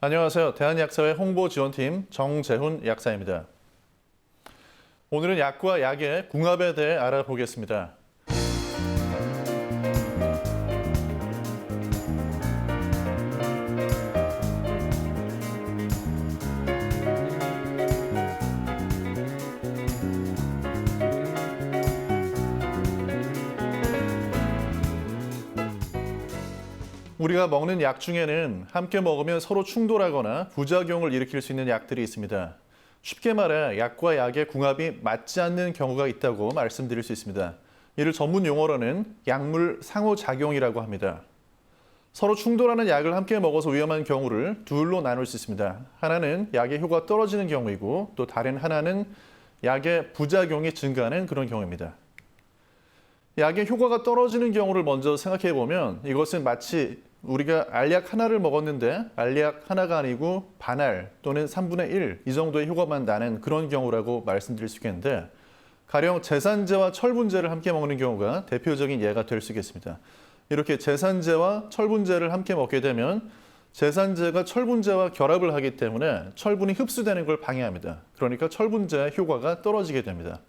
안녕하세요. 대한약사회 홍보지원팀 정재훈 약사입니다. 오늘은 약과 약의 궁합에 대해 알아보겠습니다. 우리가 먹는 약 중에는 함께 먹으면 서로 충돌하거나 부작용을 일으킬 수 있는 약들이 있습니다. 쉽게 말해 약과 약의 궁합이 맞지 않는 경우가 있다고 말씀드릴 수 있습니다. 이를 전문 용어로는 약물 상호작용이라고 합니다. 서로 충돌하는 약을 함께 먹어서 위험한 경우를 둘로 나눌 수 있습니다. 하나는 약의 효과가 떨어지는 경우이고 또 다른 하나는 약의 부작용이 증가하는 그런 경우입니다. 약의 효과가 떨어지는 경우를 먼저 생각해 보면 이것은 마치 우리가 알약 하나를 먹었는데 알약 하나가 아니고 반알 또는 3분의 1 이 정도의 효과만 나는 그런 경우라고 말씀드릴 수 있겠는데 가령 제산제와 철분제를 함께 먹는 경우가 대표적인 예가 될 수 있겠습니다. 이렇게 제산제와 철분제를 함께 먹게 되면 제산제가 철분제와 결합을 하기 때문에 철분이 흡수되는 걸 방해합니다. 그러니까 철분제의 효과가 떨어지게 됩니다.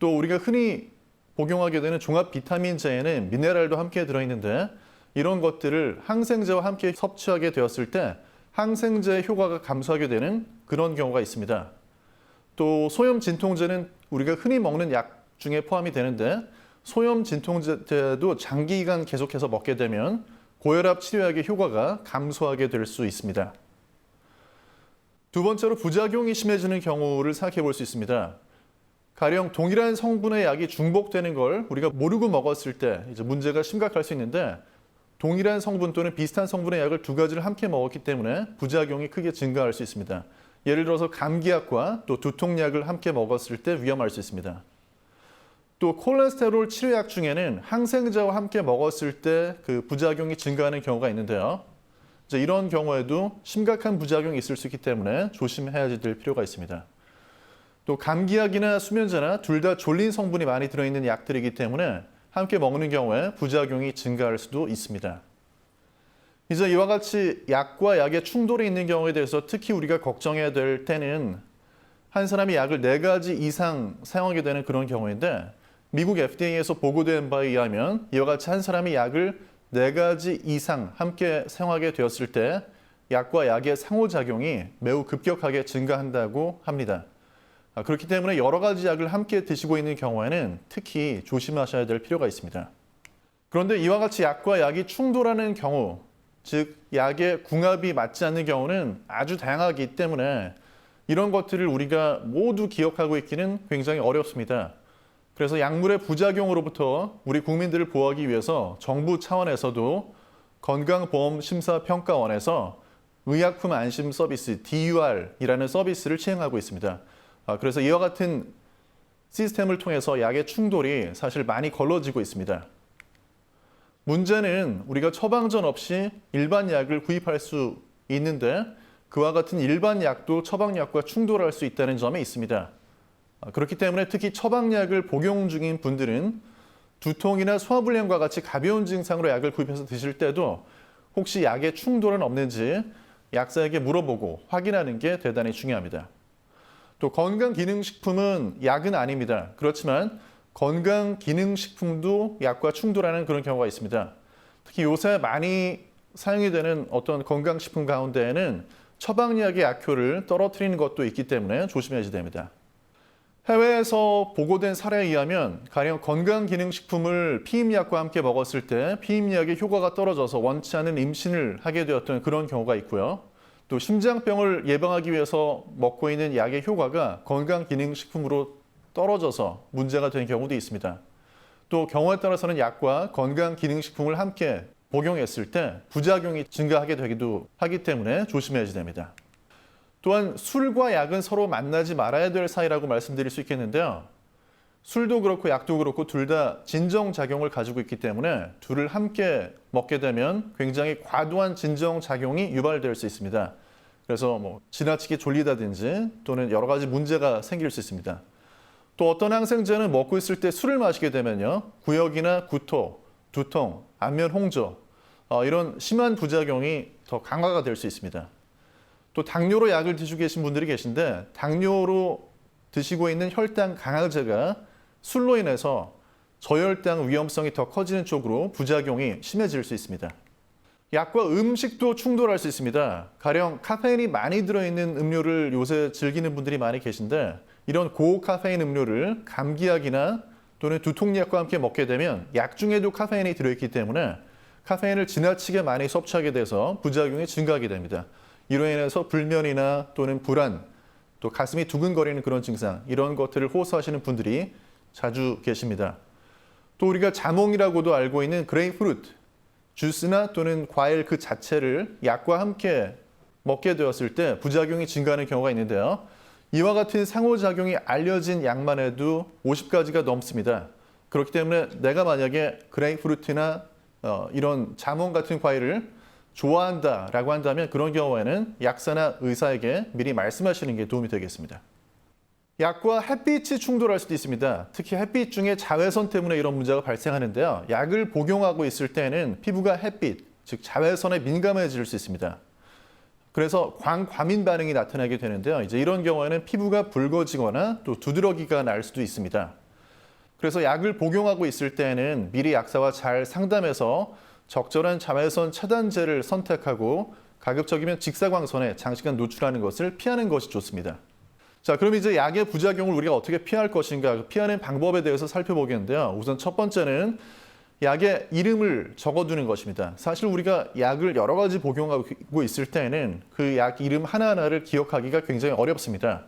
또 우리가 흔히 복용하게 되는 종합 비타민제에는 미네랄도 함께 들어있는데 이런 것들을 항생제와 함께 섭취하게 되었을 때 항생제의 효과가 감소하게 되는 그런 경우가 있습니다. 또 소염 진통제는 우리가 흔히 먹는 약 중에 포함이 되는데 소염 진통제도 장기간 계속해서 먹게 되면 고혈압 치료약의 효과가 감소하게 될 수 있습니다. 두 번째로 부작용이 심해지는 경우를 생각해 볼 수 있습니다. 가령 동일한 성분의 약이 중복되는 걸 우리가 모르고 먹었을 때 이제 문제가 심각할 수 있는데 동일한 성분 또는 비슷한 성분의 약을 두 가지를 함께 먹었기 때문에 부작용이 크게 증가할 수 있습니다. 예를 들어서 감기약과 또 두통약을 함께 먹었을 때 위험할 수 있습니다. 또 콜레스테롤 치료약 중에는 항생제와 함께 먹었을 때 그 부작용이 증가하는 경우가 있는데요. 이제 이런 경우에도 심각한 부작용이 있을 수 있기 때문에 조심해야 될 필요가 있습니다. 또 감기약이나 수면제나 둘 다 졸린 성분이 많이 들어있는 약들이기 때문에 함께 먹는 경우에 부작용이 증가할 수도 있습니다. 이제 이와 같이 약과 약의 충돌이 있는 경우에 대해서 특히 우리가 걱정해야 될 때는 한 사람이 약을 4가지 이상 사용하게 되는 그런 경우인데 미국 FDA에서 보고된 바에 의하면 이와 같이 한 사람이 약을 4가지 이상 함께 사용하게 되었을 때 약과 약의 상호작용이 매우 급격하게 증가한다고 합니다. 그렇기 때문에 여러 가지 약을 함께 드시고 있는 경우에는 특히 조심하셔야 될 필요가 있습니다. 그런데 이와 같이 약과 약이 충돌하는 경우, 즉 약의 궁합이 맞지 않는 경우는 아주 다양하기 때문에 이런 것들을 우리가 모두 기억하고 있기는 굉장히 어렵습니다. 그래서 약물의 부작용으로부터 우리 국민들을 보호하기 위해서 정부 차원에서도 건강보험심사평가원에서 의약품 안심 서비스 DUR이라는 서비스를 시행하고 있습니다. 그래서 이와 같은 시스템을 통해서 약의 충돌이 사실 많이 걸러지고 있습니다. 문제는 우리가 처방전 없이 일반 약을 구입할 수 있는데 그와 같은 일반 약도 처방약과 충돌할 수 있다는 점에 있습니다. 그렇기 때문에 특히 처방약을 복용 중인 분들은 두통이나 소화불량과 같이 가벼운 증상으로 약을 구입해서 드실 때도 혹시 약의 충돌은 없는지 약사에게 물어보고 확인하는 게 대단히 중요합니다. 또 건강기능식품은 약은 아닙니다. 그렇지만 건강기능식품도 약과 충돌하는 그런 경우가 있습니다. 특히 요새 많이 사용이 되는 어떤 건강식품 가운데에는 처방약의 약효를 떨어뜨리는 것도 있기 때문에 조심해야 됩니다. 해외에서 보고된 사례에 의하면 가령 건강기능식품을 피임약과 함께 먹었을 때 피임약의 효과가 떨어져서 원치 않은 임신을 하게 되었던 그런 경우가 있고요. 또 심장병을 예방하기 위해서 먹고 있는 약의 효과가 건강기능식품으로 떨어져서 문제가 된 경우도 있습니다. 또 경우에 따라서는 약과 건강기능식품을 함께 복용했을 때 부작용이 증가하게 되기도 하기 때문에 조심해야 됩니다. 또한 술과 약은 서로 만나지 말아야 될 사이라고 말씀드릴 수 있겠는데요. 술도 그렇고 약도 그렇고 둘 다 진정작용을 가지고 있기 때문에 둘을 함께 먹게 되면 굉장히 과도한 진정작용이 유발될 수 있습니다. 그래서 지나치게 졸리다든지 또는 여러 가지 문제가 생길 수 있습니다. 또 어떤 항생제는 먹고 있을 때 술을 마시게 되면요. 구역이나 구토, 두통, 안면 홍조 이런 심한 부작용이 더 강화가 될 수 있습니다. 또 당뇨로 약을 드시고 계신 분들이 계신데 당뇨로 드시고 있는 혈당 강화제가 술로 인해서 저혈당 위험성이 더 커지는 쪽으로 부작용이 심해질 수 있습니다. 약과 음식도 충돌할 수 있습니다. 가령 카페인이 많이 들어있는 음료를 요새 즐기는 분들이 많이 계신데 이런 고카페인 음료를 감기약이나 또는 두통약과 함께 먹게 되면 약 중에도 카페인이 들어있기 때문에 카페인을 지나치게 많이 섭취하게 돼서 부작용이 증가하게 됩니다. 이로 인해서 불면이나 또는 불안, 또 가슴이 두근거리는 그런 증상, 이런 것들을 호소하시는 분들이 자주 계십니다. 또 우리가 자몽이라고도 알고 있는 그레이프루트, 주스나 또는 과일 그 자체를 약과 함께 먹게 되었을 때 부작용이 증가하는 경우가 있는데요. 이와 같은 상호작용이 알려진 약만 해도 50가지가 넘습니다. 그렇기 때문에 내가 만약에 그레이프루트나 이런 자몽 같은 과일을 좋아한다라고 한다면 그런 경우에는 약사나 의사에게 미리 말씀하시는 게 도움이 되겠습니다. 약과 햇빛이 충돌할 수도 있습니다. 특히 햇빛 중에 자외선 때문에 이런 문제가 발생하는데요. 약을 복용하고 있을 때는 피부가 햇빛, 즉 자외선에 민감해질 수 있습니다. 그래서 광과민 반응이 나타나게 되는데요. 이제 이런 경우에는 피부가 붉어지거나 또 두드러기가 날 수도 있습니다. 그래서 약을 복용하고 있을 때는 미리 약사와 잘 상담해서 적절한 자외선 차단제를 선택하고 가급적이면 직사광선에 장시간 노출하는 것을 피하는 것이 좋습니다. 자, 그럼 이제 약의 부작용을 우리가 어떻게 피할 것인가, 피하는 방법에 대해서 살펴보겠는데요. 우선 첫 번째는 약의 이름을 적어두는 것입니다. 사실 우리가 약을 여러 가지 복용하고 있을 때는 그 약 이름 하나하나를 기억하기가 굉장히 어렵습니다.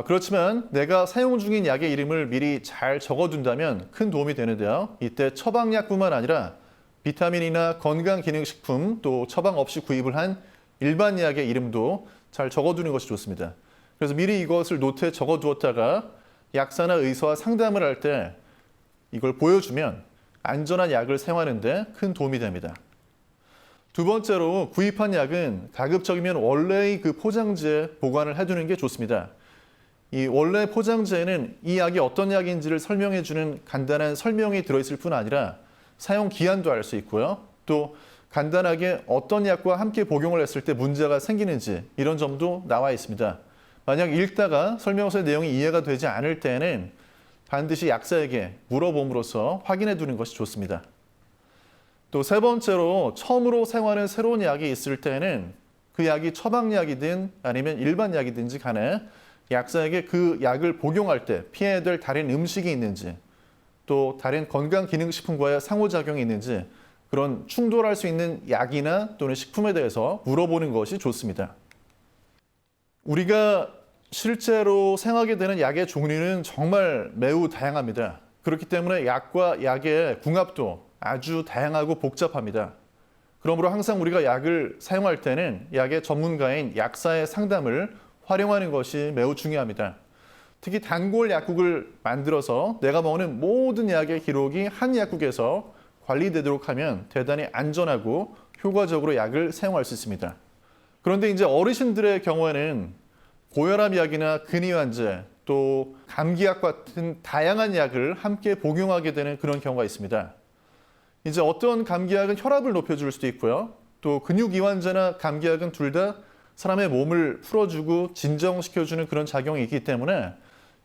그렇지만 내가 사용 중인 약의 이름을 미리 잘 적어둔다면 큰 도움이 되는데요. 이때 처방약뿐만 아니라 비타민이나 건강기능식품 또 처방 없이 구입을 한 일반 약의 이름도 잘 적어두는 것이 좋습니다. 그래서 미리 이것을 노트에 적어두었다가 약사나 의사와 상담을 할 때 이걸 보여주면 안전한 약을 사용하는 데 큰 도움이 됩니다. 두 번째로 구입한 약은 가급적이면 원래의 그 포장지에 보관을 해두는 게 좋습니다. 이 원래 포장지에는 이 약이 어떤 약인지를 설명해주는 간단한 설명이 들어있을 뿐 아니라 사용 기한도 알 수 있고요. 또 간단하게 어떤 약과 함께 복용을 했을 때 문제가 생기는지 이런 점도 나와 있습니다. 만약 읽다가 설명서의 내용이 이해가 되지 않을 때는 반드시 약사에게 물어봄으로써 확인해 두는 것이 좋습니다. 또 세 번째로 처음으로 사용하는 새로운 약이 있을 때는 그 약이 처방약이든 아니면 일반 약이든지 간에 약사에게 그 약을 복용할 때 피해야 될 다른 음식이 있는지 또 다른 건강기능식품과의 상호작용이 있는지 그런 충돌할 수 있는 약이나 또는 식품에 대해서 물어보는 것이 좋습니다. 우리가 실제로 사용하게 되는 약의 종류는 정말 매우 다양합니다. 그렇기 때문에 약과 약의 궁합도 아주 다양하고 복잡합니다. 그러므로 항상 우리가 약을 사용할 때는 약의 전문가인 약사의 상담을 활용하는 것이 매우 중요합니다. 특히 단골 약국을 만들어서 내가 먹는 모든 약의 기록이 한 약국에서 관리되도록 하면 대단히 안전하고 효과적으로 약을 사용할 수 있습니다. 그런데 이제 어르신들의 경우에는 고혈압 약이나 근위환제, 또 감기약 같은 다양한 약을 함께 복용하게 되는 그런 경우가 있습니다. 이제 어떤 감기약은 혈압을 높여줄 수도 있고요. 또 근육이완제나 감기약은 둘 다 사람의 몸을 풀어주고 진정시켜주는 그런 작용이 있기 때문에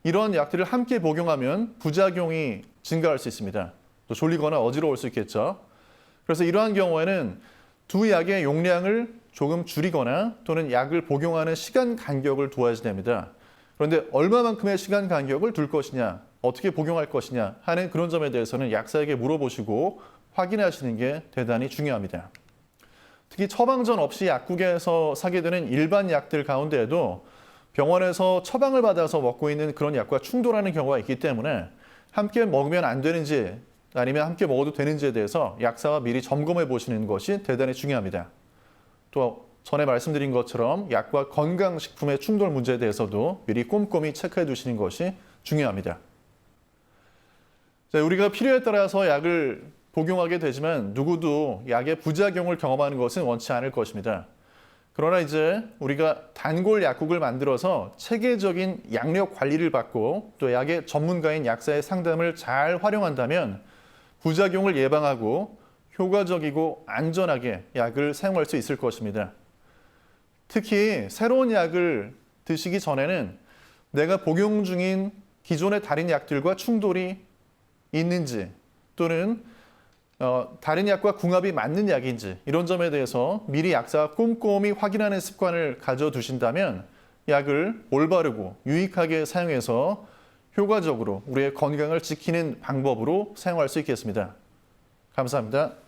이런 약들을 함께 복용하면 부작용이 증가할 수 있습니다. 또 졸리거나 어지러울 수 있겠죠. 그래서 이러한 경우에는 두 약의 용량을 조금 줄이거나 또는 약을 복용하는 시간 간격을 두어야 됩니다. 그런데 얼마만큼의 시간 간격을 둘 것이냐, 어떻게 복용할 것이냐 하는 그런 점에 대해서는 약사에게 물어보시고 확인하시는 게 대단히 중요합니다. 특히 처방전 없이 약국에서 사게 되는 일반 약들 가운데에도 병원에서 처방을 받아서 먹고 있는 그런 약과 충돌하는 경우가 있기 때문에 함께 먹으면 안 되는지 아니면 함께 먹어도 되는지에 대해서 약사와 미리 점검해 보시는 것이 대단히 중요합니다. 또 전에 말씀드린 것처럼 약과 건강식품의 충돌 문제에 대해서도 미리 꼼꼼히 체크해 두시는 것이 중요합니다. 자, 우리가 필요에 따라서 약을 복용하게 되지만 누구도 약의 부작용을 경험하는 것은 원치 않을 것입니다. 그러나 이제 우리가 단골 약국을 만들어서 체계적인 약력 관리를 받고 또 약의 전문가인 약사의 상담을 잘 활용한다면 부작용을 예방하고 효과적이고 안전하게 약을 사용할 수 있을 것입니다. 특히 새로운 약을 드시기 전에는 내가 복용 중인 기존의 다른 약들과 충돌이 있는지 또는 다른 약과 궁합이 맞는 약인지 이런 점에 대해서 미리 약사가 꼼꼼히 확인하는 습관을 가져두신다면 약을 올바르고 유익하게 사용해서 효과적으로 우리의 건강을 지키는 방법으로 사용할 수 있겠습니다. 감사합니다.